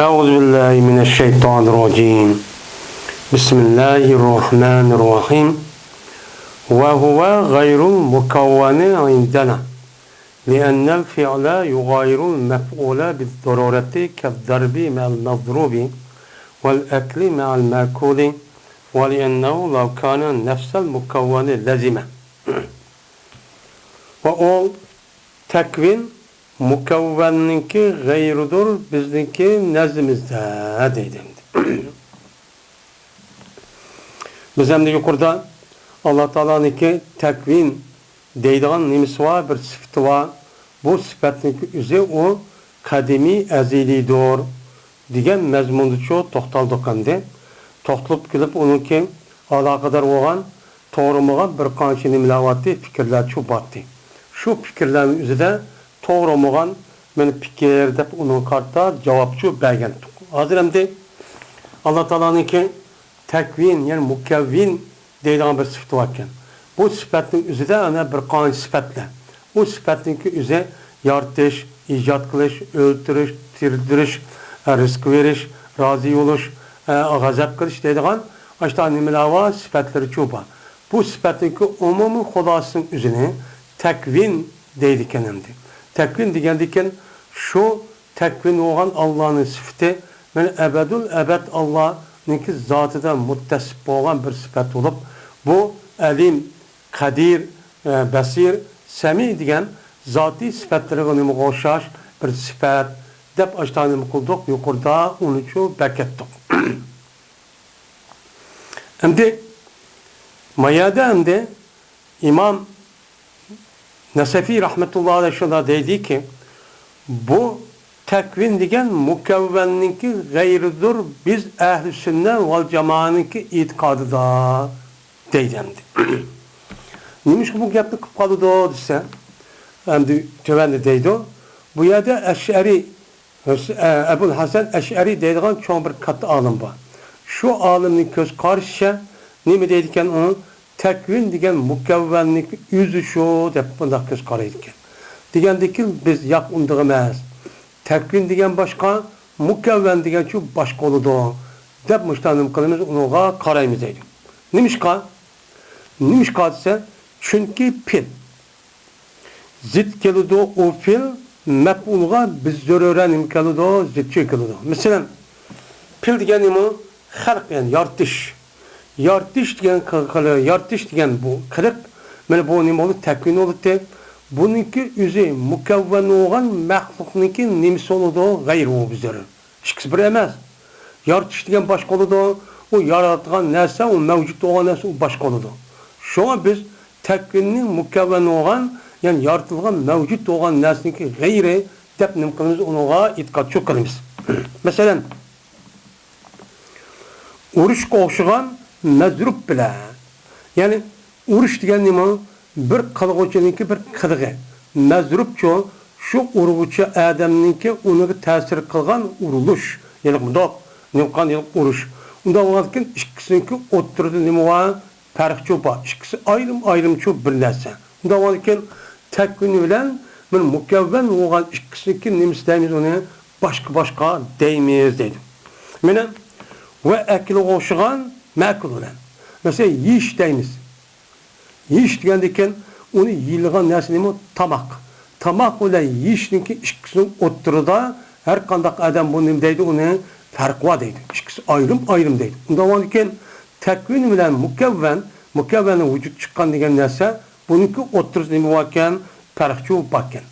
أعوذ بالله من الشيطان الرجيم. بسم الله الرحمن الرحيم. وهو غير مكون عندنا لأن الفعل يغير المفعول بالضرورة كالضرب مع المضروب والأكل مع المأكول ولأنه لو كان نفس المكون لزمه. وأول tekvin mukavvenninki gayrudur, bizninki nezdimizde deydi. Biz hem de yukarıda Allah Teala'nınki tekvin deydiğin nimesi var, bir sıfatı var. Bu sıfatınki üzeri o kadimi ezilidir degan mezmundu çoğu toxtaldık endi. Toxtalıp gelip onunki alakadar olan to'g'rimigan bir qancha nimalar fikrlar çoğu battı. Şu fikirlerin üzerinde to'g'ri bo'lgan meni fikir deb uning qarta javobchi bergan. Hozir hamda Alloh taoloninki takvin, ya'ni mukavvin deydigan bir sifat bor ekan. Bu sifatning o'zida ana bir qancha sifatlar. Bu sifatninki o'zi yaratish, ijod qilish, o'ltirish, tirdirish, rizq berish, rozi bo'lish, g'azab qilish deydigan ashta nimalar bor, sifatlari ko'p bor. Bu sifatninki umumiy xulosasining o'zini takvin deydi endi. Takvin degandikan shu takvin bo'lgan Allohning sifati mana abadul abad Allohninki zotida muttasif bo'lgan bir sifat bo'lib, bu alim, qadir, basir, sami degan zotiy sifatlarga nima o'xshash bir sifat deb ashtanim qildik, yuqorida uni chu bakatdik. Endi mayada endi imom Nesefi rahmetullahi aleyhi şuna dedi ki bu tekvin degan mukavvenninki gayridir, biz ehl-i sünnet vel cemaatninki itikadıda deydendi. Neymiş ki bu gapni qilib qoldi desa, endi tövende deydi. Bu yerda Eş'ari, Ebul Hasan Eş'ari deydigan cho'ng bir katta olim bor. Shu olimning ko'z qarashicha nima deydi ekan uni? Tekvin degan mukavvenlik yüzü şu deb bunday ko'z qaraydi ekan. Degandikin biz yo'q unday emas. Tekvin degan boshqa, mukavven degan shu boshqa bo'ladi deb mushtanim qilamiz, unga qaraymiz deydi. Nimishqa? Nimishqa desa, chunki fil zid keladi, o fil maf'ulga biz zo'roran keladi, zidchi keladi. Masalan, fil degan nima? Xalq, yani yaratish. Yaratish degan bu qiliq, mana bu nima bo'ldi? Takvin bo'ldi. Buniki o'zi mukavvan bo'lgan maxluqniki nimasi bo'ladi? G'ayri u bizlar. Ikkisi bir emas. Yaratish degan boshqa bo'ladi, u yaratgan narsa, u mavjud bo'lgan narsa, u boshqa bo'ladi. Shunga biz takvinning mukavvan bo'lgan, ya'ni yaratilgan mavjud bo'lgan narsaniki g'ayri deb nima qilamiz? Unga e'tiqod qilamiz. Masalan, urushga o'xshagan mazrub bilan. Yani urush degan nima? Bir qilg'uvchininki bir qilig'i. Mazrubcho shu urg'uvchi odamninki uniga ta'sir qilgan urilish. Ya'ni bundoq nimqan urush. Unda bo'lgan ikkisiniki o'ttirdi nima va farqchi bor. Ikkisi ayrim-ayrimchi bir narsa. Unda bo'lgan takvin bilan men mukavvan bo'lgan ikkisiniki nimasi deymiz uni boshqa deymiz deydi. Mana va akli o'xshagan ma'kul bilan. Mesela yiyish deymiz. Yiyish degandikan uni yeyilgan narsa nima? Tamoq. Tamoq bilan yeyishninki ikkisining o'ttirida har qanday odam buni nima deydi? Uni farq bor deydi. Ikkisi ayrim deydi. Unda bo'lgan takvin bilan mukavvanning vujud chiqqan degan narsa buniki o'ttirisi nima ekan? Farqchi bor ekan.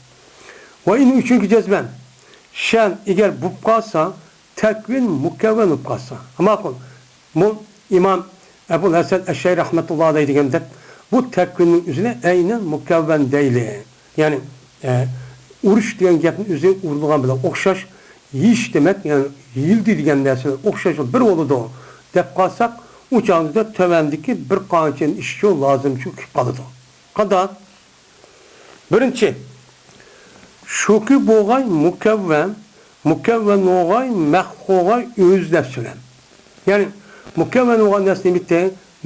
Va uning uchunki jazman shan agar bo'lib qolsa, takvin mukavvan bo'lib qolsa. Ma'qul. Bu İmam Ebu Hasan Eş'ari rahmetullahi aleyhi deganda bu takvinning o'zini aynan mukavvan deyli. Yani urush degan gapning o'zi urilgan bilan o'xshash, yiyish demak, yani yildi degan narsa o'xshash bir bo'ladi deb qolsak, u chog'da tövendiki bir qancha ishchi lozimchi kelib qoladi. Qanday? Birinchi, shuki bo'lgan mukavvan bo'lgan mahluqqa o'z nafsidan. Yani mukavvan bo'lgan narsa bitta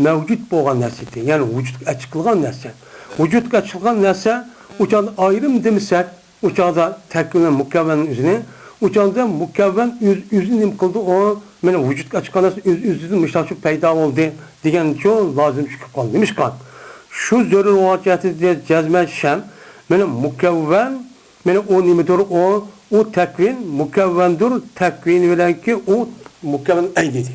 mavjud bo'lgan narsa, ya'ni vujudga açıqilgan narsa. Vujudga açıqilgan narsa o'chada ayrim demasak, o'chada takvin mukavvanning o'zini Uçanda mükevven yüzünü nim kıldı o benim vücut açıklanası yüzünün müşahşu peyda oldu diyen çok lazım çıkıp kaldı demiş kan. Şu zörür vakiyatı diye cezmen şen benim mükevven benim o nimedir o tekvin mükevvendir tekvin veren ki o mükevven aynıydı.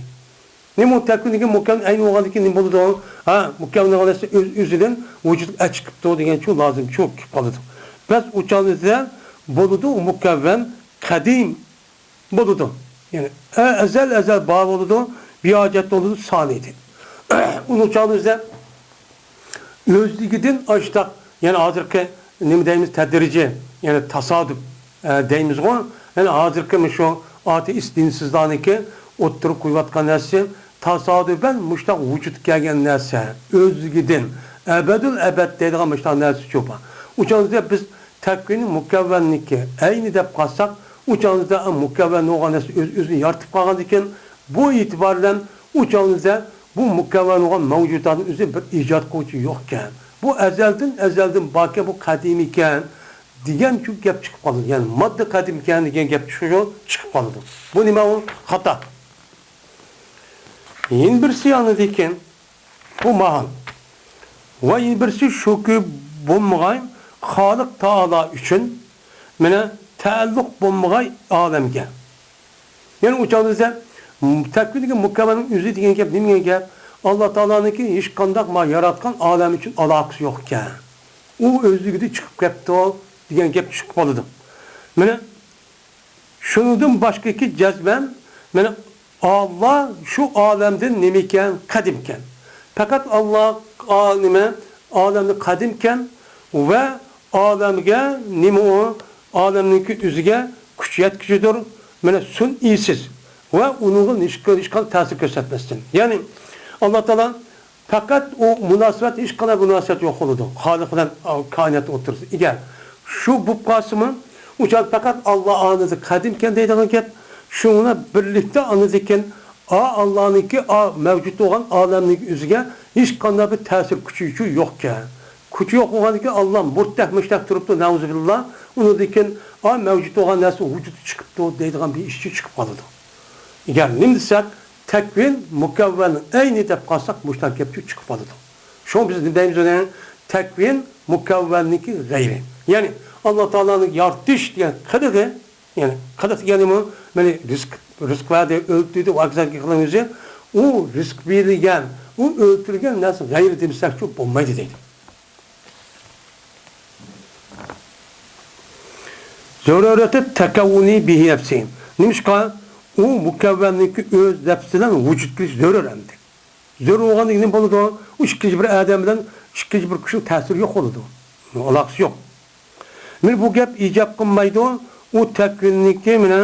Ne mu tekvindeki mükevven aynı olmadı ki ne buldu o ha mükevven olası yüzünün vücut açıkıp doğdu diyen çok lazım çok kaldı. Biz uçağımızda buludu o mükevven kadim buludu. Yani ezel bağ buludu, biacet buludu, saniydi. Onun uçağımızda özlüğüdün açtık. Yani hazırki ne deyimiz tedirici, yani tasadüf deyimiz o. Yani hazırki şu ateist dinsizliğindeki oturup kuyvatkan nersi tasadüfen müştak vücut gelgen nersi. Özlüğüdün ebedül ebed dediğim müştak nersi çoba. Uçağımızda biz tekvinin mükevvenliği aynı dep kalsak uçağınızda mükevven olan özünü yartıp kalgan iken bu itibarla uçağınızda bu mükevven olan mevcudatın özü bir icat koçu yokken bu ezelden baki bu kadim iken diyen çok gap çıkıp kalır. Yani madde kadim iken diyen gap çıkıp kalır. Bu nime o? Hata. Yeni birisi yanı diken bu mahal. Ve yeni birisi şu ki bulmağayım Halık Teala üçün mene taalluk bulmagay alemge. Yani uçağınızda tekvindeki mükemmelin yüzü diyen gap nime gap Allah Teala'nınki hiç kandak ma yaratkan alem için alakası yokken. O özlüğü çıkıp gaptı o diyen gap çıkıp alıdı. Mene şunudun başka iki cezbem mene Allah şu alemde nimiken kadimken. Fakat Allah alemde kadimken ve alemge nime o alemdeki üzüge küçüyet gücüdür. Mene sun iyisiz. Ve onun işgal tesir göstermesin. Yani Allah Teala fakat o münasebet işgale münasebet yok oldu. Halık'tan kainat otursun. İger. Şu bu kasımın uçak fakat Allah anızı kadimken deydiğin ki şuna birlikte anızıken Allah'ınki mevcut olan alemdeki üzüge hiç kanında bir tesir küçüğü yok ki. Küçüğü yok olan ki Allah murteh durup da neuzubillah onu diken mevcut olan nasıl vücudu çıkıp da deydiğin bir işçi çıkıp kaldı. Yani nimdisek tekvin mükevvenin aynı dep kalsak müştak yapıcı çıkıp kaldı. Şu an biz deyimiz öyle tekvin mükevvenliği gayri. Yani Allah Teala'nın yaratış diye kadığı yani kadığı yani mı böyle rızk verdi öldürdü o aksak yıkılan o rızk verilgen o öldürgen nasıl gayri demişsek çok olmaydı değil. Zörüreti tekavuni bihi nefsihim. Neymiş ki o mükevvenliği öz nefsinden vücutlu zörürendi. Zörür olan ne oldu? O ikinci bir adamdan ikinci bir kişinin tesiri yok oldu. Alakası yok. Mil bu gap icap kılmaydı o tekvinliği mine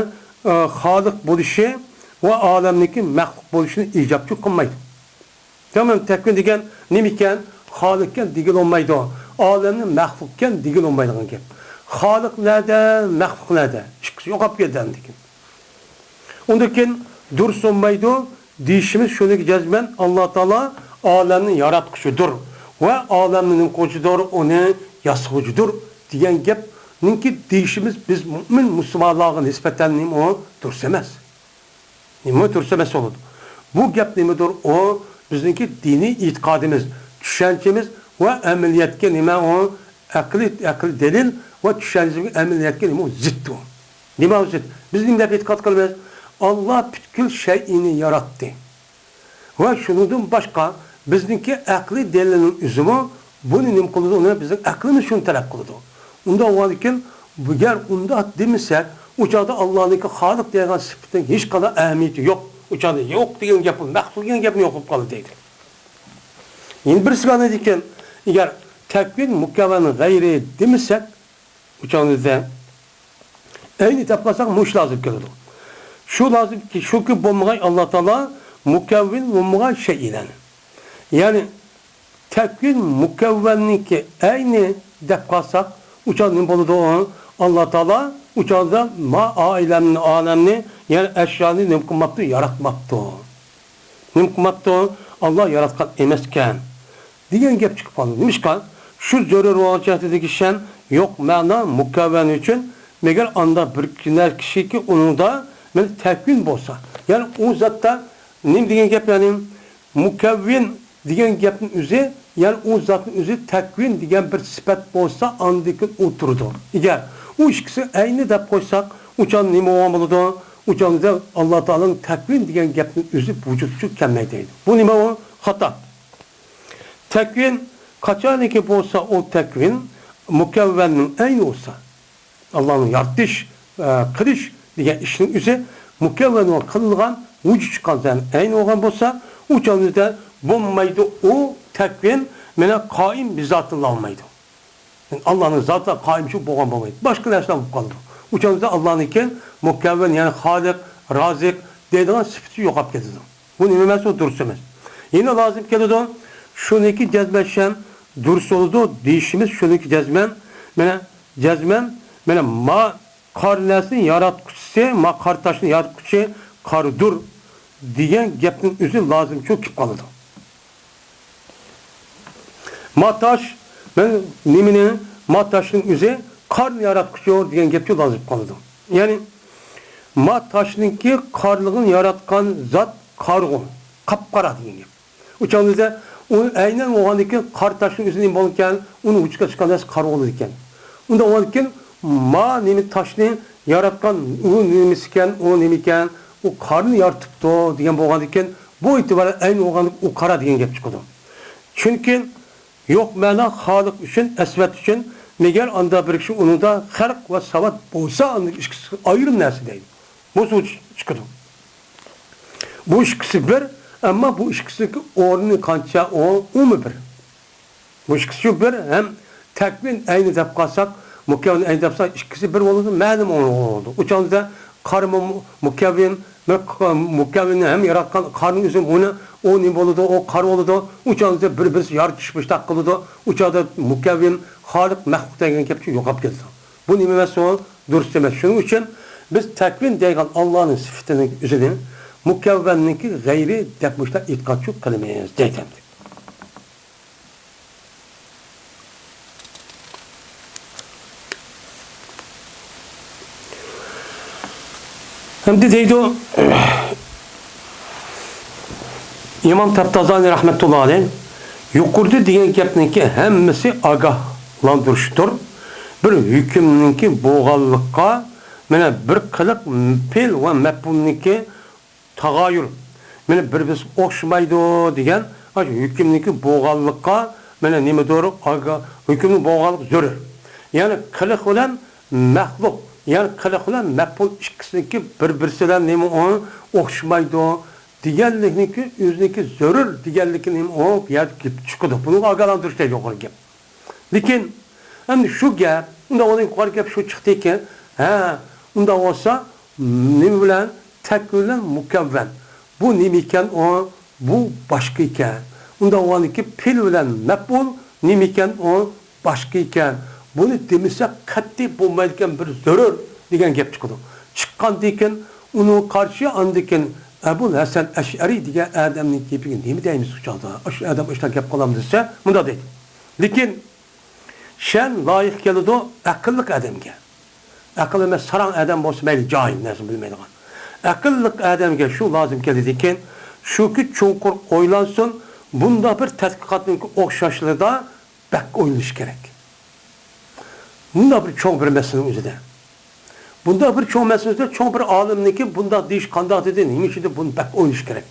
halık buluşu ve alemdeki mehluk buluşunu icapçı kılmaydı. Tamam tekvin degen nemiken halıkken digil olmaydı. Alemnin mehlukken digil olmaydı. Halık nerede, mehluk nerede? Çıkısı yok apgelden dikin. Ondaki dur olmaydı. Dişimiz şunu cezmen Allah Teala alemin yaratkışıdır ve alemin kocudur, onu yasıcıdır diyen gap ninki dişimiz biz mümin Müslümanlığa nispeten o dursemez. Nime dursemez olur. Bu gap nimedir o bizimki dini itikadımız, düşüncemiz ve ameliyatke nime o akıl delil ve düşüncemiz ameliyatke nime o zıttı. Nime o zıtt. Biz nimde itikat kılmaz. Allah bütün şeyini yarattı. Ve şunun başka bizimki akli delilinin üzümü bunu nim kıldı ona bizim aklımız şunu talep kıldı. Onda o vakitin bu yer onda demişsek uçakta Allah'ın Halık diyen sıfatın hiç kadar ehemmiyeti yok. Uçakta yok diyen yapın, mehluk diyen yapın yok kalı değil. Yine birisi bana diken eğer tekvin mükemmelin gayri demişsek uçağımızda aynı taplasak muş lazım kıldı. Şu lazım ki şu ki bulmaya Allah Teala mükevvin bulmaya şey ilen. Yani tekvin mükevvenlik aynı defkasak uçağın bulduğu Allah Teala uçağında alemini yani eşyanı nimkumattı yaratmaktı. Nimkumattı Allah yaratkan emesken. Diyen gep çıkıp aldı. Demiş ki şu zörür olacak dedi ki şen yok mana mükevven için meğer anda bir kişi ki onun da tekvin bolsa. Yani o zatta ne diyen gap yani mukavvin diyen gapın üzeri yani o zatın üzeri tekvin diyen bir sıfat bolsa andikin oturdu. Eğer o ikisi aynı da koysak uçan nime olmalıdır. Uçanızda Allah Teala'nın tekvin diyen gapın üzeri vücutçu kelmeydeydi. Bu nime o? Hata. Tekvin kaçan ki bolsa o tekvin mukavvenin aynı olsa Allah'ın yaratış, kılış diyen işin üzeri mukavven olan kılıngan vücut çıkan yani aynı olan bolsa uçanızda bulmaydı o tekvin mene kaim bir zatıyla olmaydı. Yani Allah'ın zatı kaim şu boğan olmaydı. Başka nesne bu kaldı. Uçanızda Allah'ın iken mukavven yani halik, razik dediğin sıfatı yok hap getirdi. Bu nimemesi o durus emez. Yine lazım geldi şununki cezmeşen durus oldu değişimiz şununki cezmen ma karnesini yaratkuçse ma kartaşını yaratkuçse kardur diyen gapın üzü lazım çok kip kaldı. Mataş ben niminin mataşın üzü kar yaratkuçuyor diyen gapçı lazım kaldı. Yani mataşınki karlığın yaratkan zat kargo kapkara diyen gap. Uçağınızda onun aynen oğandaki kar taşın üzerine bolken onu uçka çıkan kar olur iken. Onda oğandaki ma nimi taşını yaratkan o nimisiken o nimiken o karını yaratıptı diyen boğan iken bu itibarla aynı oğanlık o kara diyen gap çıkıyordu. Çünkü yok mana halik için esvet için meğer anda bir kişi onu da hark ve savat bolsa anlık ikisi ayrım nersi değil. Bu sonuç çıkıyordu. Bu ikisi bir ama bu ikisi oranı kança o mu bir. Bu ikisi bir hem tekvin aynı dep kalsak mukavvin aynı depsak ikisi bir oldu ma'lum oldu. Uçağınızda karma mukavvin hem yaratkan karnın üzüm onu o ne oldu o kar oldu uçağınızda bir yaratışmış takıldı uçağda mukavvin halik mahluk degen kepçi yok geldi. Bu nimesi o durus demez. Şunun için biz tekvin degen Allah'ın sıfatının üzerine mukavvenninki gayri depmişler itikatçı kelimeyiz deytemdik. Hem de deydi o İmam Taftazani rahmetullahi aleyh yukarıda diyen gapninki hemmesi agahlandırıştır. Bir hükümninki boğallıkka mene bir kılık pil ve mepulninki tagayür. Mene bir biz okşumaydı diyen hükümninki boğallıkka mene nime doğru hükümün boğallık zörür. Yani kılık olan mehluk yani kılık olan mepul ikisininki birbirisiyle nime onu okşumaydı diğerliğinki yüzündeki zörür diğerliğinin o yer çıkıdı. Bunu agalandırışta yok gibi. Lakin hem şu gap, onda onun yukarı gap şu çıktı ki, onda olsa ne bilen tekvilen mukavven. Bu nimiken o, bu başka iken. Onda onunki pil bilen mebul, nimiken o başka iken. Bunu demişse katli bulmayken bir zörür diyen gap çıkıdı. Çıkan diken, onu karşı andiken Ebu Hasan Eş'ari diye Adem'in gibi ne mi deyimiz uçaldı? Adam işte gap kalam dese, bunda değil. Lakin şen layık geldi o akıllık adamga. Akıllı saran adam bolsa mayli cahil narsa bilmeydigan. Akıllık adamga şu lazım geldi ki şu ki çonkur oylansın bunda bir tadqiqatning o'xshashlida bak o'ylash kerak. Bunda bir çoğ bir mesele o'zida. Bunda bir çoğ meselede çoğ bir alimniki bunda deyish qanday dedi, nima uchun bunu bak o'ylash kerak.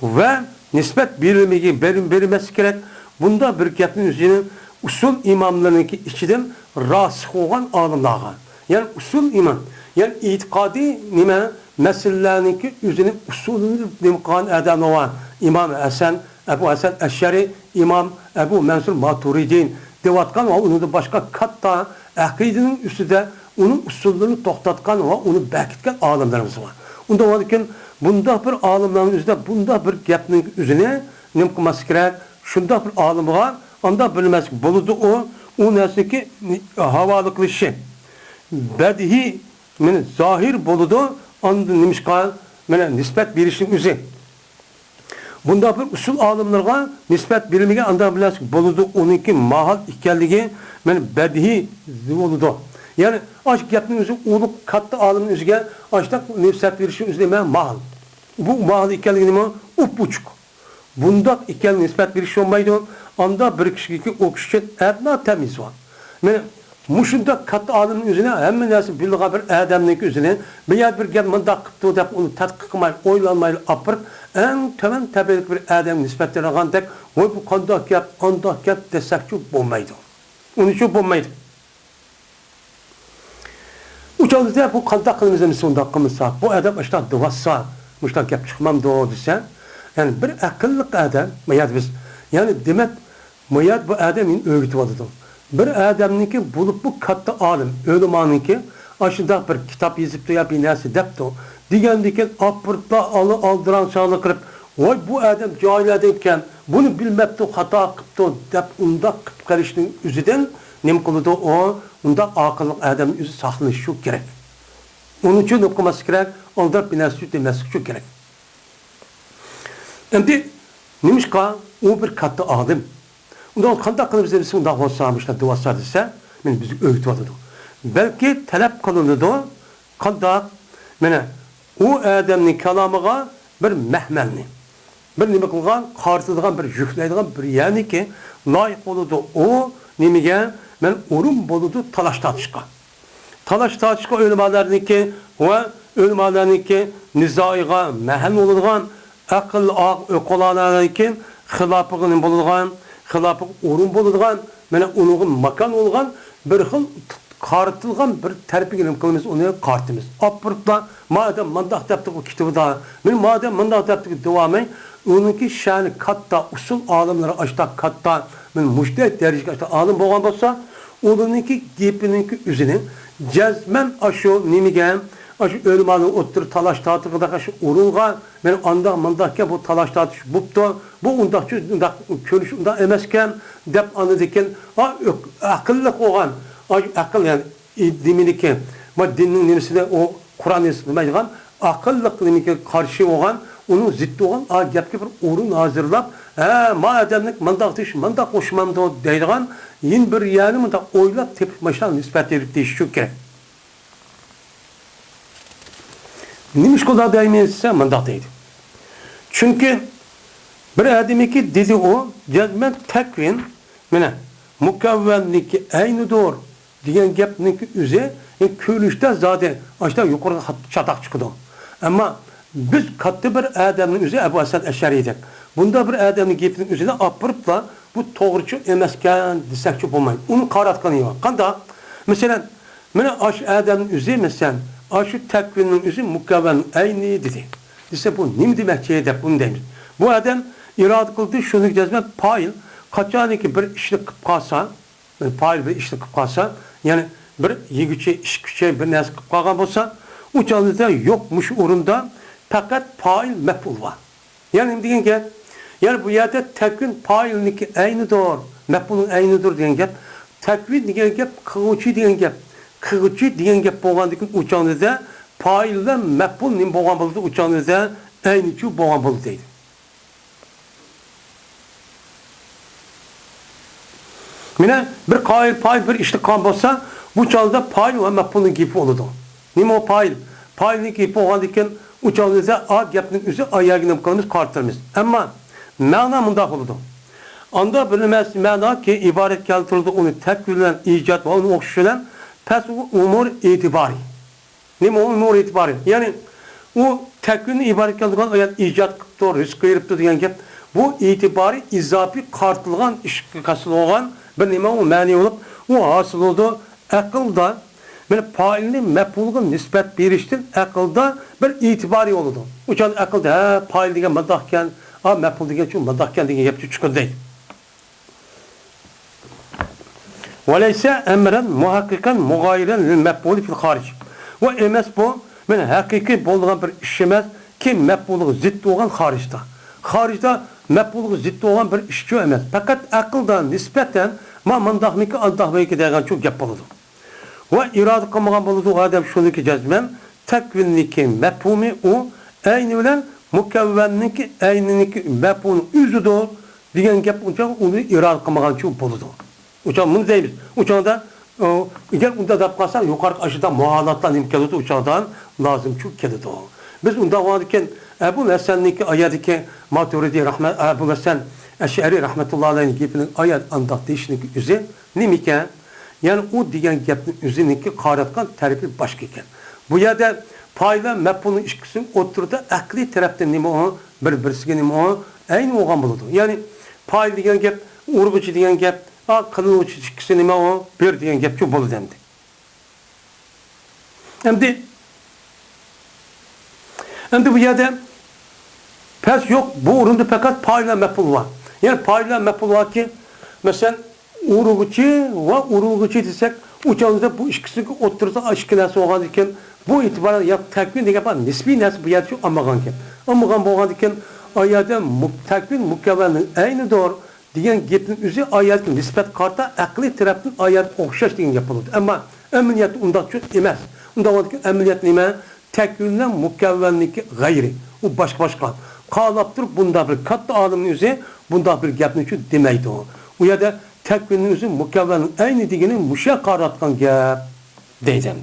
Ve nisbat berilmesi kerak. Bunda bir gapning o'zini usul imamlarınki içinden rasih olan alimlarga. Yani usul imam. Yani itikadi nime meselelerninki üzerine usulünü nimkan eden olan İmam Hasan, Ebu Hasan Eş'ari, İmam Ebu Mansur Maturidin devatkan ve onu da başka katta akidenin üstünde onun usulünü toktatkan ve onu bekitken alimlerimiz var. Onda varken bunda bir alimlerin üzerinde bunda bir gapning üzerine nimkılması gerek. Şunda bir alim var. Anda bilmez buludu o nesneki havalıklışı. Bedihi zahir buludu anda nimişka nispet birişin üzü. Bunda bir usul alimlerine nispet birilmege anda bilmez buludu onunki mahal ikenligi bedihi buludu. Yani aşk gapning o'zi uluq katta olimning o'ziga aştaq nisbat berishi o'zi nima mahal. Bu mahal ekanligi nima? Upuchuk. Bundaq ekan nisbat berish olmaydi. Anda bir kishiga o kishi adna tamiz var. Mana mushunda katta olimning o'zini hamma narsa bilgan bir odamning o'zini bir yer bir gap mundaq qilibdi deb uni tadqiq qilmay, o'ylanmay apirib, eng tuman tabiat bir odam nisbatlangandak, voy bu qandoq gap desakchi bo'lmaydi. Uni shu bo'lmaydi. Uçağınızda bu qandoq qilamiz undaq qilmasak, bu odam ashta duvassa, mushtaq gap chiqmamdi desa, yani bir aqlli odam, mayat biz, yani demak, mayat bu odamning o'rgatib oladi. Bir odamniki bo'lib bu katta olim, o'limoniki, ashundaq bir kitob yozibdi yo bir narsa debdi. Degandikan apirtla oldiran sog'liq qilib, voy bu odam joylarda ekan, buni bilmabdi, xato qilibdi deb undaq qilib qilishning o'zidan nima qiladi o? Unda aqlli odam o'zi saqlanishi kerak. Uning uchun o'qimas kerak, oldirib bir narsa demaslik kerak. Endi nimishqa u bir katta olim. Unda qanday qilib biz unda bo'lsamizda duosa desa, men bizni o'rgatib oladi. Balki talab qilinadi, qanday mana u odamning kalomiga bir mahmalni, bir nima qilgan, qartilgan bir yuklaydigan bir ya'niki loyiq bo'ladi. O nimaga men o'rin bo'ladi talash tortishga. Talash tortishga o'limalarniki va o'limalarniki nizoiga mahal bo'ladigan aql o'qolarniki xilofiga bo'ladigan, xilofiga o'rin bo'ladigan, mana uning makon bo'lgan bir xil qartilgan bir tarbiya nima qilamiz, uni qartimiz. Apırtla madem mandaq debdi bu kitobda, men madem mandaq debdi davomay, uniki sha'ni katta usul olimlari ashta katta men mushtaq darajaga ashta olim bo'lgan bo'lsa, onunki gepininki üzerine cezmen aşı nimigen aşı ölmanın otur talaş tatı kadar aşı urunga ben anda mandakken bu talaş tatı bupto bu undak körüş unda emesken dep anıdiken akıllı olan akıl yani diminiki ma dinin nimesine o Kur'an istemeyken akıllı nimike karşı olan onun ziddi olan gapki bir urun hazırlap mademlik mandak hoşmamda deydigan yin bir yani mındak oylap tepip maşan nispet edip değişiyor gerek. Nimiş kadar değmeyse mandak deydi. Çünkü bir adamiki dedi o cezmen tekvin mene mukavvenlik aynı doğru diyen gapninki üze köylüşte zaten aşağı yukarıda çatak çıkıyor. Ama biz katı bir adamın üze Ebu Hasan Eşari'ydik. Bunda bir adamın gapinin üzerine apırıp da bu doğrucu emesken desakçı bulmayın. Onu karatkanı yok. Kanda mesela mene aş adamın üze mesela aşı tekvinin üze mukavvenin aynı dedi. Dese bu nim demek de bunu demiş. Bu adam irade kıldı şunu cezmet payıl kaçanı ki bir işlik kıp kalsa payıl bir işlik kıp kalsa yani bir yigüçe iş güçe bir nesli kıp kalkan olsa uçağınızda yokmuş orunda fakat payıl meful var. Yani diyen ki yani bu yerde tekvin payılniki aynı doğru mefulun aynıdır diyen gap tekvin diyen gap kıvıcı diyen gap kıvıcı diyen gap boğandıkın uçağınızda payılda meful nim boğan buldu uçağınızda aynı çu boğan buldu deydi. Mine bir payıl bir işlik kan bolsa bu çalda payıl ve mefulun gibi oldu. Nime o payıl? Payılın gibi boğandıkın uçağınızda a gapının üzü ayağını kalmış kartlarımız. Ama mana mındak oldu. Anda bilinmez mana ki ibaret keltirildi onu tekvilen icat ve onu okşulan pes umur itibari. Nime o umur itibari? Yani o tekvini ibaret keltirildi olan icat kıptı, rızkı yeripti diyen gap bu itibari izafi kartılgan işkasıl olan bir nime o mani olup o hasıl oldu. Akılda böyle failini mefulgun nispet beriştin akılda bir itibari oldu. Uçan akılda fail diye madahken meful diye çünkü madahken diye yapıcı çıkıyor değil. Veleyse emren muhakkiken mugayiren lil mefuli fil haric. Ve emes bu men hakiki bolduğun bir işemez ki mefulu ziddi olan haricde. Haricde mefulu ziddi olan bir işçi emez. Fakat akılda nispeten ma mandahmiki andahmiki degan çok gap boldu. Ve irade kılmagan buludu adam şunu ki cezmen tekvinniki mefhumi o aynı bilen mukavvenniki aynıniki mefhumun üzüdür diyen gap uçan onu irade kılmagan çok buludu. Uçan bunu deyimiz. Uçan da Eğer unda da kalsa yukarı aşıda muhalattan imkanı uçağdan lazım çok kelidi o. Biz unda varken Ebu Mesen'deki ayetdeki Maturidi rahmet Ebu Mesen Eş'ari rahmetullahi aleyhi gibinin ayet andattı işinin üzü nimike yani o diyen gapning üzününki qaratgan tarifi başka ekan. Bu yerda payla mef'ulun ikisini o'tirdi aqliy tarafdan nima o bir-birisiga nima o ayni bo'lgan bo'ladi. Ya'ni pay degan gap, urg'uchi degan gap, qiluvchi ikkisi nima o bir degan gapchi bo'ladi endi. Endi bu yerda pes yok. Bu o'rinda faqat payla mef'ul var. Yani payla mef'ul var ki mesela urg'uchi va urg'uchi desek uçağımızda bu ikisini otursa aşkı nasıl olgan iken bu itibarla ya takvin degan var nisbiy nasıl bu yerda amagan gap. Amagan bo'lgan iken ayatda takvin mukavvalning ayni doğru degan gapning o'zi oyatning nisbat qarta aqliy tarafdan oyat o'xshash degan gap bo'ladi. Ammo amaliyat undaq emas. Unda bo'lgan amaliyat nima? Takvindan mukavvalniki g'ayri. U boshqa. Qalab turib bunda bir katta olimning o'zi bunda bir gapni shu demaydi u. U yerda takvinning o'zi mukavvalning ayni degani musha qaratgan gap deydi.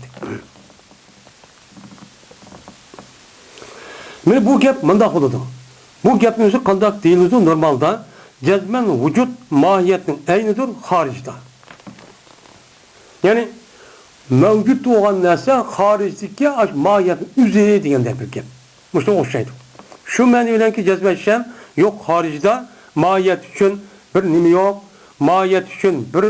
Mana bu gap mundaq bo'ladi. Bu gapning o'zi qanday deyiladi normalda jazman vujud mohiyatning aynidir xorijda. Ya'ni mavjud bo'lgan narsa xorijdagi mohiyatning o'zi deganda bir gap. Mushta o'xshaydi. Shu ma'no bilanki jazman yo'q xorijda mohiyat uchun bir nima yo'q, mohiyat uchun bir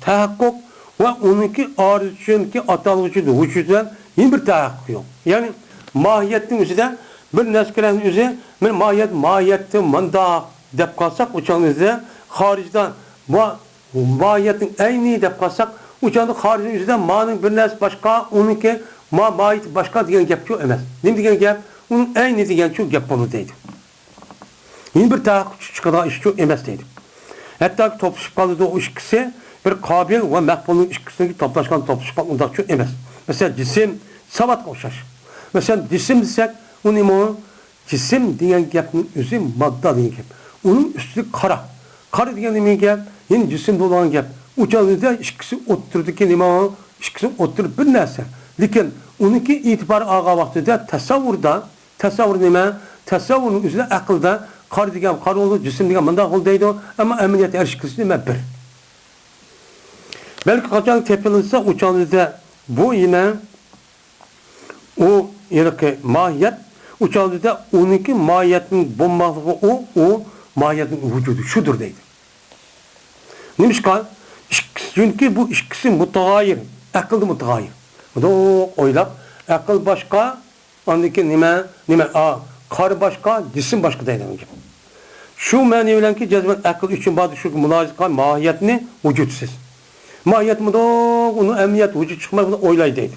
tahaqquq va uniki oriz uchunki atalg'uchi vujuddan yeni bir tahaqquq yo'q. Ya'ni mohiyatning o'zida bir narsaning o'zi men mohiyatni manda deb qolsak o'changizda xorijdan bu mohiyatning ayni deb qolsak o'changda xorijning o'zida ma'ning bir narsa boshqa uniki mohiyat boshqa degan gap yo'q emas. Nima degan gap? Uning ayni degan shu gap bo'ladi deydi. Yeni bir tahaqquq chiqadigan ish yo'q emas deydi. Hatto to'plashib qoladi o ikkisi bir qobil va maqbulning ikkisini to'plashgan to'plashib undaq yo'q emas. Masalan, jism savatga o'xshash. Masalan, jism desak u nima? Jism degan gapning o'zi modda degan gap. Uning ustiga qara. Qara degan nima gap? Yeni jism bo'lgan gap. Uchalida ikkisi o'tirdiki nima? Ikkisi o'tirib bir narsa. Lekin uniki e'tibor olgan vaqtida tasavvur nima? Tasavvurning o'zida aqlda qara degan qara bo'ldi, jism degan bunday bo'ldi deydi, ammo amaliyat erishkisi nima bir. Belki qachon tepilinsa uchalida bu yine o yerki mahiyet uçağında onunki mahiyetinin bombalığı o mahiyetin vücudu şudur deydi. Neymiş ki? Çünkü bu ikisi mutagayir. Akıllı mutagayir. Bu da oylap. Akıl başka. Andaki nime kar başka, cisim başka deydi. Şu mani bilen ki cezben akıl için bazı şu mülazika mahiyetini vücudsuz. Mahiyet mi de onu emniyet vücut çıkmak bunu oylay deydi.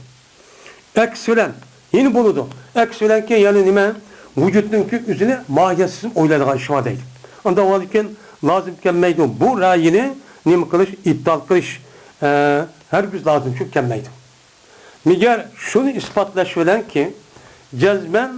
Eksülen. Yeni buludu. Eksülen ki yani nime? Vücudun ki üzerine mahiyetsiz oyladığı iş var deydi. Onda o halde lazım kemmeydi. Bu rayini nime kılış, iptal kılış her bir lazım çok kemmeydi. Miger şunu ispatlaşılan ki cezben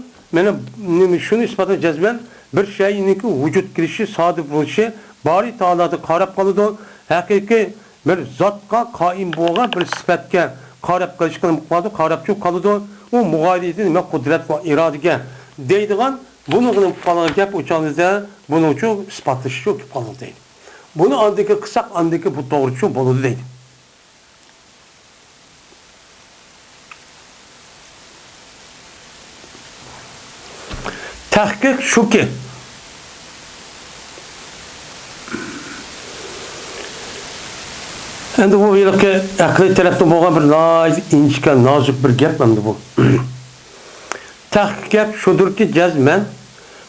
şunu ispatla cezben bir şeyin ki vücut girişi sadık buluşu bari Taala'da karab kalıdı. Hakiki bir zatka kaim boğa bir sıfatke karab kılışkını mukmadı karabçı kalıdı. O muğayriyetin ve kudret ve iradege deydiğen bunu falan gap uçağınızda bunu çok ispatlışı çok falan değil. Bunu andaki kısak andaki bu doğrucu bolu değil. Tahkik şu ki endi bu yılki akli tarafta boğan bir inçken nazik bir gap endi bu. Tahkik gap şudur ki cezmen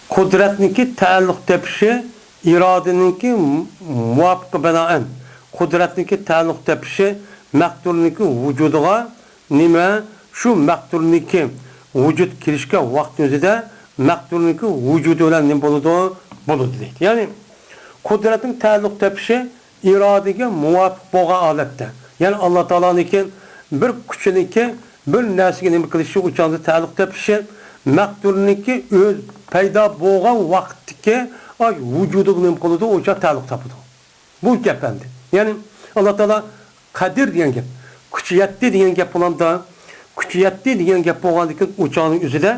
kudretniki taalluk tepişi iradeninki muvafıkı benaen kudretniki taalluk tepişi maqturniki vücuduğa nime şu maqturniki vücut kirişke vaktinde maqturniki vücudu olan ne buludu deydi. Yani kudretin taalluk tepişi iradege muvafık boğa alette. Yani Allah Teala'nınki bir küçüniki bir nesige nime kılışı uçağında taalluk tepişi maqturniki öz payda boğa vaktiki vücudu nime kılıdı uçağı taalluk tapıdı. Bu gependi. Yani Allah Teala Kadir degan gap. Kuchiyatdi degan gap bo'landa, kuchiyatdi degan gap bo'lgandan keyin o'choqning o'zida,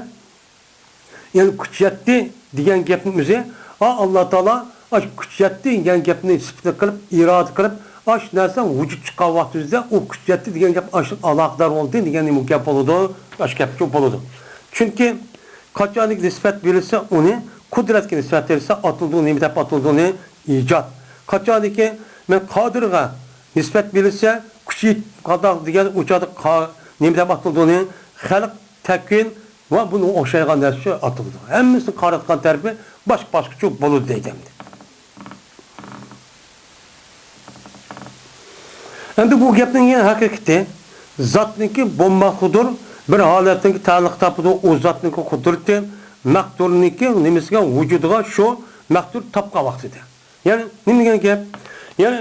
ya'ni kuchiyatdi degan gapning o'zi, Alloh taolo ash kuchiyatdi degan gapni sifat qilib, iroda qilib, ash narsa vujud chiqqan vaqtida o kuchiyatdi degan gap ash aloqador bo'ldi degan gap bo'ladi, ash gap ko'p bo'ladi. Chunki qachonlik nisbat berilsa, uni qudratga nisbat berilsa, atildi, nima deb atildi, ijod. Qachoniki men qodirga nisbat berilsa, kuchi qadoq degan o'chadi, nima deb atildi, xalq takvin va buni o'xshagan narsa atildi. Hammasini qaratgan tarafi boshqa bo'ladi deydi. Endi bu gapning haqiqati zotniki bo'lmaqudur, bir holatdagi ta'liq topidi o zotniki qudrati, maqdurniki nimasiga vujudiga shu maqdur topgan vaqtida. Ya'ni nima degan gap? Ya'ni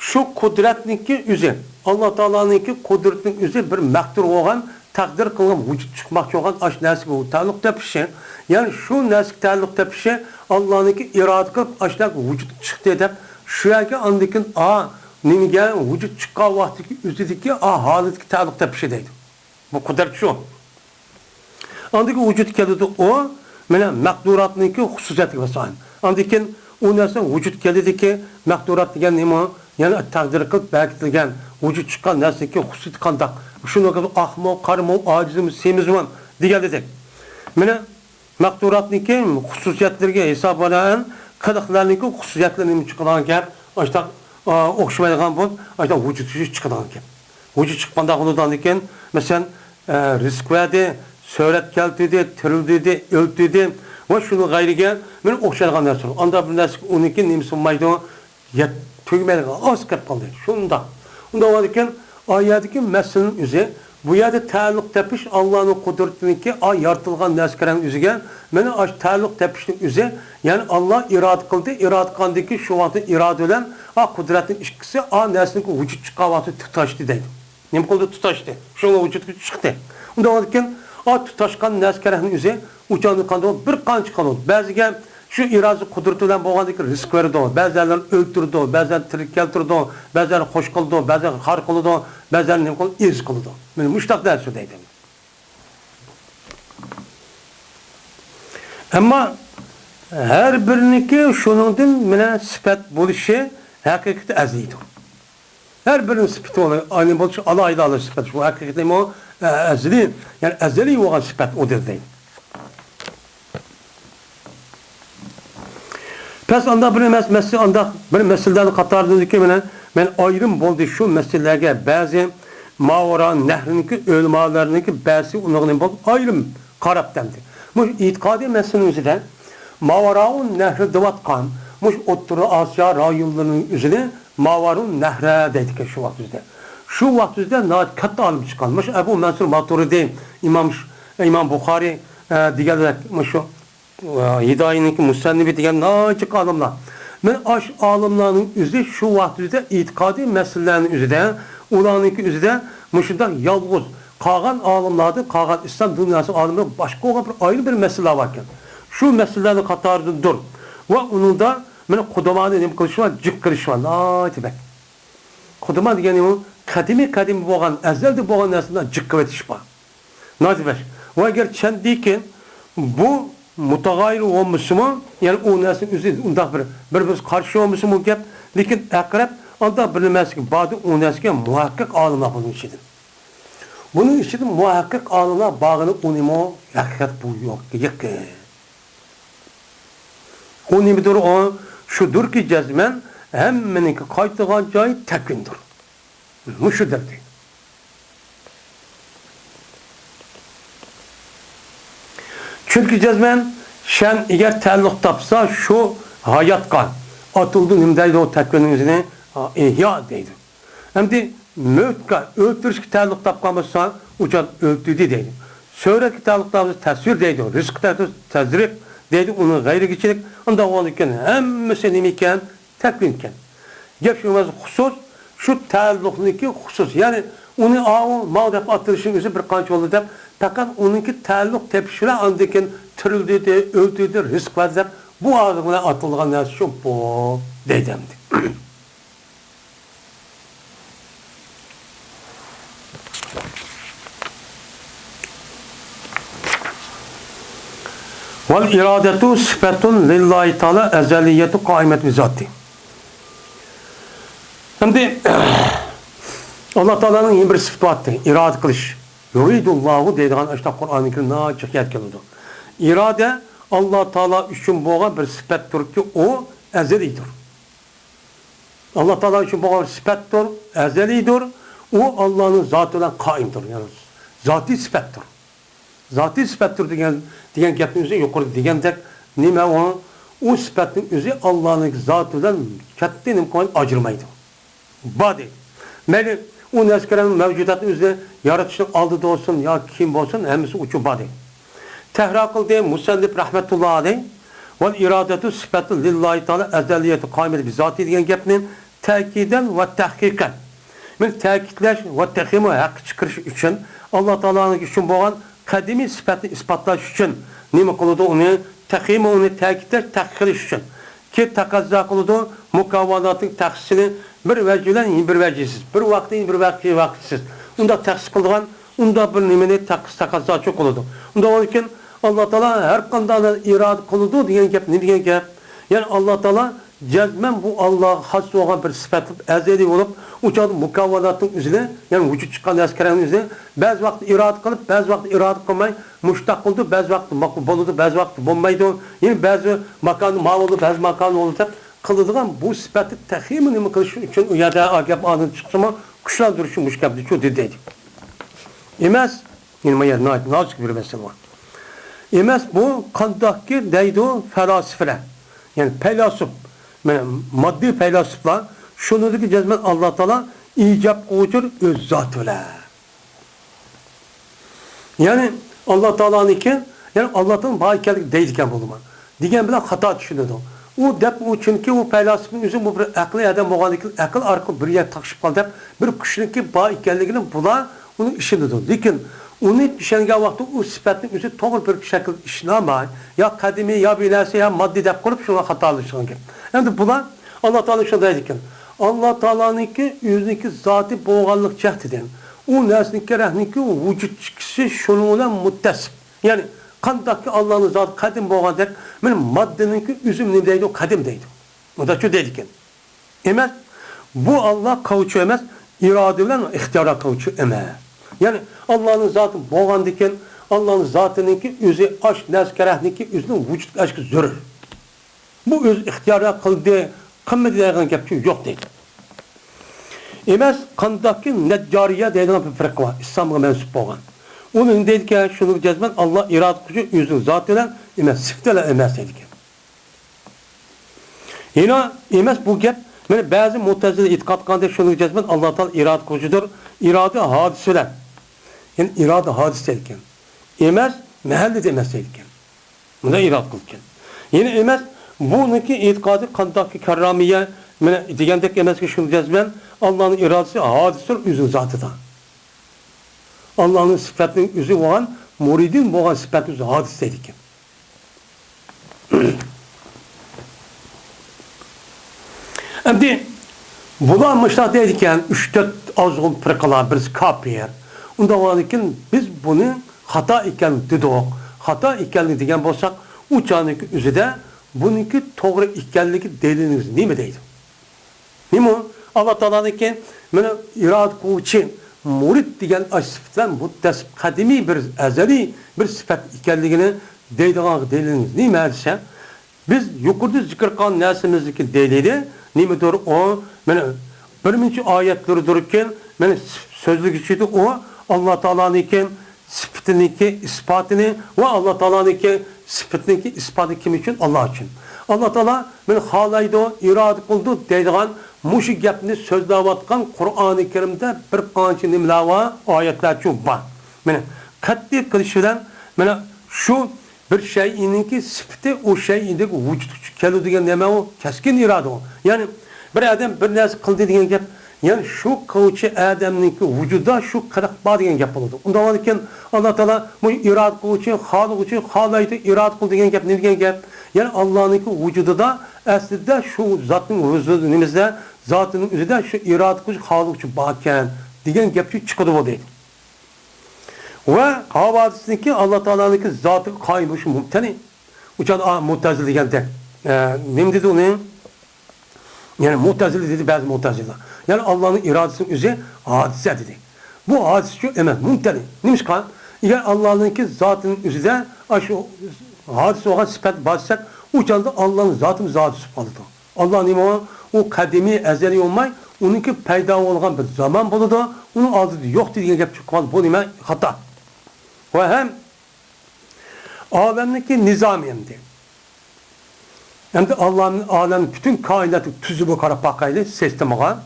shu qudratniki o'zi, Alloh taoloning qudratining o'zi bir maqdur bo'lgan, taqdir qilgan vujud chiqmoqchi bo'lgan ash narsaga ta'liq topishi, ya'ni shu narsaga ta'liq topishi Allohning iroda qilib ashlar vujud chiqdi deb shu yerga andikin nimaga vujud chiqqan vaqtdagi o'zidagi holatga ta'liq topishi deydi. Bu qudrat shu. Andiki vujud keldi o mana maqduratniki xususiyatiga bosgan. Andikin o narsa vujud keldiki maqdurat degan nima? Ya'ni taqdir qilib bekitilgan vujud chiqqan narsaga xususiyat qandoq? Shuni qilib ahmoq, qarmoq, ojizim, semizman degan dedik. Mana maqduratniki xususiyatlariga hisoblanan qiliqlarniki xususiyatlarini chiqqan gap, ashta o'xshamaydigan bo'lib, ashta vujud chiqqan gap. Vujud chiqqanda xudodan ekan, masalan, rizq verdi, surat keltirdi, tirildi, o'ltirdi va shuni g'ayriga men o'xshagan narsa. Unda bir narsa uniki nimasi bo'lmaydi, tugmaydigan oskar qoldi. Shunda. Unda var ekan, oyatdagi masalaning o'zi bu yerda ta'alluq tepish Allohning qudratiniki yaratilgan narsalarning o'ziga, mana ash ta'alluq tepishning o'zi, ya'ni Alloh iroda qildi, iroda qildiki shu vaqtda iroda bilan qudratning ikkisi narsaning vujud chiqqan vaqtda tutashdi deydi. Nima qildi tutashdi? Shunga vujudga chiqdi. Unda var ekan, tutashgan narsalarning o'zi uçanı qanday bir qancha qiladi. Ba'ziga shu iroda qudrati bilan bo'lgandek rizq berdi, ba'zilar o'ltirdi, ba'zilar tirik keltirdi, ba'zilar xo'sh qildi, ba'zilar xar qildi, ba'zilar nima qildi, iz qildi. Men mushtaq narsa deydim. Ammo har biriniki shuningdan mana sifat bo'lishi haqiqatda aziydi. Her birinin sifati olan, aynı bo'lishi alayda sifat. Bu haqiqatda o azli, yani azali olan sifat o değil. Pes anda bir mesele anda bir meseleden qatarındaki men ayrım bo'ldi şu meselelerge bazı mavara nehrinki ölmalarınki bazı onların bo'ldi ayrım qarab demdi. Bu itiqadi meselenin üzerinde mavaraun nehri divatkan muş O'rta Osiyo rayonlarının üzerine mavarun nehre dedik şu vaxtda. Şu vaxtda nəhayət katta alim çıxanmış. Ebu Mansur Maturidi, İmam Buxari diğerler şu Hidaye'ninki Musannibi degan nəhayət alimlar. Men aş alimlarning o'zi şu vaxtda itiqadi meselelerin üzerinde, ularninki üzerinde muşunda yalğız qolgan alimlardı, qolgan İslam dünyası alimlar başqa bir ayrı bir mesele varken. Şu meselelerin qatarıdır. Ve onun da men Qudamanı nima qilish var, jik qilish var. Aytibak. Qudaman degani u qadimiy bo'lgan, azalda bo'lgan narsadan jik qilib etish bor. Aytibak. Va agar chandiki bu mutag'ayyir bo'lmasa, ya'ni u narsaning o'zi undaq bir biz qarshi bo'lmasa bu gap, lekin aqrab unda bir narsaga ba'zi u narsaga muhakkik olimlar bo'lishadi. Buning ichida muhakkik olimlar bag'ini unimo haqiqat bu yo'q. O nimidir o? Şudur ki cezmen hemmeninki qaytıgan joy takvindir. Bu şudur deydi. Çünkü cezmen şen eğer ta'alluq tapsa şu hayatqa atıldı nimdeydi o takvinin üzerine ihya deydi. Hem de mötka öldürüşki ta'alluq tapkan olsa uçan öldürdü deydi. Söyletki ta'alluq tapsa tasvir deydi. Rizq tazrik deydi, onun gayri geçirik. Onda olurken hemmesi nimiken tekvinken. Gep şu husus, şu ta'alluqniki husus. Yani onu mağdap attırışın üzü bir qancha oldu deb, fakat onunki ta'alluq tepişire andiken tirildi, öldürdü, rizq var deb, bu ağzına atılgan narsa şu bu deydimdi. Vel iradetu sıfatun lillahi teala ezeliyetu kaimet bizati. Şimdi Allah Teala'nın yeni bir sıfatı vardı. İrade kılış. Yuridullahu deydiğin işte Kur'an-ı Kerim'de açık yetkilidir. İrade Allah Teala üçün boğan bir sıfattır ki o ezelidir. Allah Teala üçün boğan bir sıfattır, ezelidir. O Allah'ın zatıyla kaimdir. Yani zati sıfattır. Zati sıfattır diyen gapimizi yukarı degandek nime o sıfatın özü Allah'ın zatıyla katta nimkan acırmaydı. Badi. Meli o neskerenin mevcudatı özü yaratışın aldığı olsun ya kim olsun hemisi uçu badi. Tehra kıldığı Musannif rahmetullahi aleyh ve iradetu sıfatı lillahi teala ezeliyeti kaimeti bizati diyen gapinin tekiden ve tahkiken. Men ta'kidlash ve tehimi haqq chiqarish uchun Allah Teala'nın üçün bo'lgan qadimiy sifatni isbotlash uchun nima qiladi uni tahimi uni ta'kidlash tahqiqlash uchun ki taqazzo qiladi mukavvalatning tahsisini bir vajh bilan bir vajhsiz bir vaqtning bir vaqtsiz unda tahsis qilgan unda bir nimani taqazzo qiladi unda uchun Allah Teala har qanday irod qiladi degan gap nima degan gap ya'ni Allah Teala cezmen bu Allah has olan bir sıfat ezeli olup uçadı mukavvalatın üzerine yani vücut çıkan askerin üzerine bazı vakit irade kılıp bazı vakit irade kılmay müştak oldu bazı vakit makbul oldu bazı vakit bombaydı yani bazı makanı mal oldu bazı makanı oldu da kılıdığın bu sıfatı tehimini mi kılışı için ya da agap anın çıktı mı kuşlar duruşu müşkabdı çok dediydi. İmez ilmiye nazik bir mesele var. İmez bu kandaki deydi felasifeler yani felasuf maddi feylasıflar şunu dedi ki cezmen Allah Teala icap kılıcır öz zatıyla. Yani Allah Teala'nınki yani Allah'ın bayikellik değilken bulunma. Digen bilen hata düşünüyordu. O dep o çünkü o feylasıfın üzüm bu bir aklı adam boğanlıkın akıl arka bir yer takışıp kaldı dep bir kişinin bayikelliğini bula onun işindedir. Lakin onu işengen vakti o sıfatın üzü doğru bir şekilde işlemay ya kadimi ya bilası ya maddi dep kurup şuna hatalaşan gibi. Yani buna Allah Teala şundaydıkken Allah Teala'nınki yüzündeki zatı boğanlık cehdeden o nesninki rehninki o vücut çıkışı şununla muttesip yani kandaki Allah'ın zatı kadim boğan dek benim maddeninki üzüm nimdeydi o kadimdeydi. O da şu dedikken emez bu Allah kavuçu emez irade ile ihtiyara kavuçu emez. Yani Allah'ın zatı boğan diken Allah'ın zatınınki yüzü aşk neskerehninki yüzünün vücut aşkı zörür. Bu öz ihtiyara kıldığı kımmet deyilgen gepçi yok değil. Emez kandaki neccariye deyilgen bir fırk var. İslam'a mensup olan. Onun dedi ki şunu cezmen Allah irad gücü yüzün zatıyla emez sıftıyla emez dedi ki. Yine emez bu gep yani bazı mutezile itikat kandı şunu cezmen Allah Teala irad gücüdür. İradı hadiseler. Yani irad hadise dedi ki. Emez mehalli demez dedi ki. Buna irad kılken. Yine emez bununki itikadı kandaki kerramiye degandek emas ki şunu cezmen Allah'ın iradesi hadistir üzün zatıdan. Allah'ın sıfatının üzü olan muridin boğan sıfatı üzü hadis dedik. Şimdi bulanmışlar dedikken 3-4 azgın fırkalar birisi kapiyer. Onda varken biz bunu hata iken dedik. Hata ikenli degen bolsak uçağındaki üzüde bununki doğru ikenliki deliliniz ne mi deydi? Ne mi? Allah Teala'nınki bana irad kuvveti murid degen sıfattan muttesip kadimi bir ezeli bir sıfat ikenligini deydiğin deliliniz ne mi derse biz yukarıda zikir kılan neslimizdeki delili ne midir o? Bana birinci ayetleri dururken bana sözlük içiydi o Allah Teala'nınki sıfatınınki ispatını ve Allah Teala'nınki sıfatınınki ispatı kim için? Allah için. Allah Teala men halaydı, irade kıldı deydiğin muşu gapni sözlavatkan Kur'an-ı Kerim'de bir qancha nimlava ayetler çok var. Men qat'iy qilish bilan mana şu bir şeyinki sıfatı o şeyindeki vücut keladigan nima o keskin irade o. Yani bir adam bir narsa qildi degan gap yani şu kavuşu adamninki vücuda şu qırıq bar degan gap bo'ladi. Unda varken Allah Teala bu irade kılıcı, halıcı, halaydı irade kıldı degan gap ne degan gap? Yani Allah'ınki vücudunda aslında şu zatın vücudumuzda zatının üzerinde şu irade kılıcı, halıcı barken degan gap çıkıdı bu deydi. Ve havadisindeki Allah Teala'nınki zatı kaymış mümteni. Uçan Mu'tazile degende. Nima dedi onu? Yani Mu'tazile dedi bazı Mu'tazile. Yani Allah'ın iradesinin üzeri hadise dedi. Bu hadise şu emas, mumtani. Nima qilgan? Eğer Allah'ınki zatının üzerinde şu hadise olan sıfat bassak, uçanda Allah'ın zatı zatı sıfatıdır. Allah'ın imamı o kadimi ezeli olmay, onunki payda olan bir zaman buludu, onun adı yok diye gap çıkmalı. Bu nime hata. Ve hem alemdeki nizamiyemdi. Hem de Allah'ın alemin bütün kainatı tüzübü karab bakaylı sistemağa.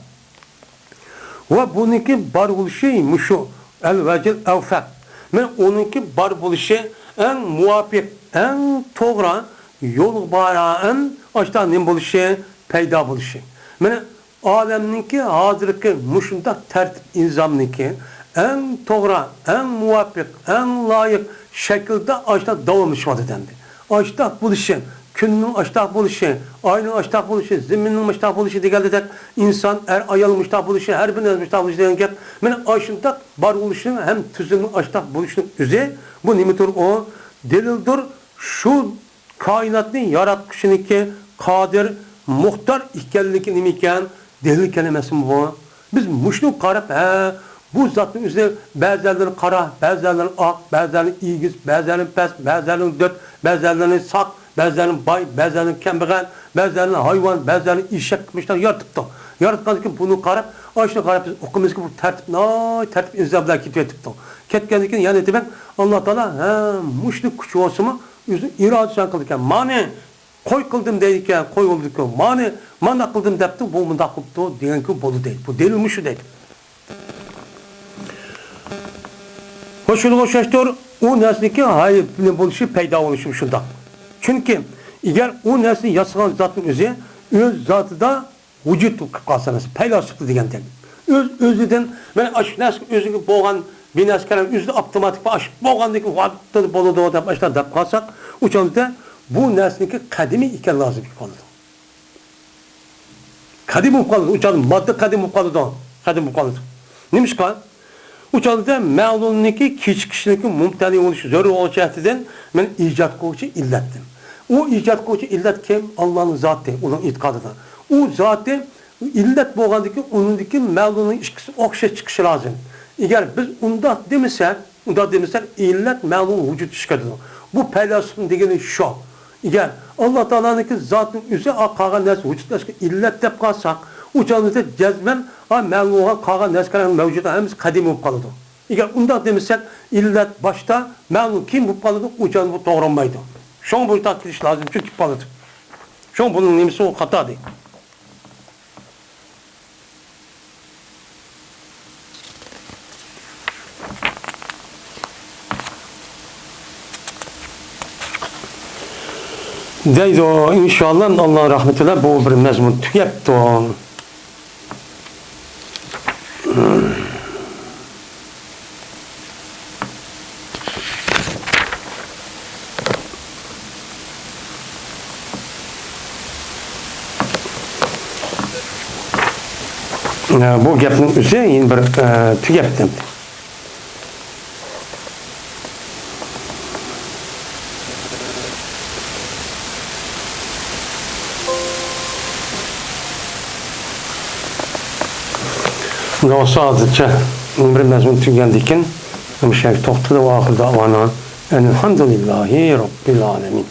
Ve bununki bar buluşu şu el-vecil evfek. Men onunki bar buluşu en muvafik, en toğra yol barağın açtan ne buluşu, peyda buluşu. Men alemninki hazırki muşunda tertip inzamninki en toğra, en muvafik, en layık şekilde açtan davranış vaat edendi. Açtan buluşu. Günün açtaq buluşu, ayının açtaq buluşu, ziminin açtaq buluşu degeldik. İnsan ayalın açtaq buluşu, her birinin açtaq buluşu degen gap. Men aşındak bar buluşunun hem tüzünün açtaq buluşunun üzeri bu nimetir o delildir. Şu kainatın yaratmışınki kadir, muhtar ikenliki nimiken delil kelimesi mi bu? Biz muşnu qarab bu zatın üzerine bazılarını kara, bazılarını ak, bazılarını iyigiz, bazılarını pes, bazılarını dört, bazılarını sak, bazılarının bay, bazılarının kembeğen, bazılarının hayvan, bazılarının işek kılmışlar yaratıptı. Yaratkan ki bunu qarab, aşını qarab biz okumuz ki bu tertip inzablar ketipti. Ketkendikin yani demek Allah Teala muşluk küçü olsun mu iradesen kıldıkken mani koy kıldım deydikken koy olduk mani manda kıldım depti bu manda kıldı diyen ki bolu değil. Bu delilmişi değil. Hoşunu hoşlaştır o nesniki hayır buluşu peyda oluşum şunda. Çünkü eğer o nesli yasagan zatın öz zatı da vücut kalsanız peylasıklı degenden. Özüden ben aşk nesli özünü boğan bir neskerin özü otomatik aşk boğandaki vaatları boludu da baştan da kalsak uçanda bu nesliki kadimi iken lazım kaldı. Kadim kaldı uçan madde kadim kaldı. Kadim kaldı. Neymiş kan? Uçanda ma'lumniki kişilik mumtani oluşu zor olacaktından ben icat koçu illettim. O icat koçu illet kim? Allah'ın zatı, onun itikadıdır. O zatı illet boğandaki onundaki ma'lumun işkisi okşa çıkışı lazım. Eğer biz onda demesek illet ma'lum vücut çıkardı. Bu peylasın degeni şu. Eğer Allah Teala'nınki zatın üzeri akagan nesli vücutlaşkı illet dep kalsak uçağınızda cezmen ma'lum'a kalan neskerin mevcudu hemiz kadim olup kalıdı. Eğer onda demesek illet başta ma'lum kim olup kalıdı uçağınız bu doğranmaydı. Şun bu takdiriş lazım çünkü kalıdı. Şun bunun nemisi o hata değil. Deydi inşallah Allah'ın rahmetiyle bu bir mezmun tüketti. Bu gapning üzeri yeni bir tüketti. Ve sadece bir mezmun tükendikken müşerek toxtadı ve ahir davana elhamdülillahi rabbil alemin.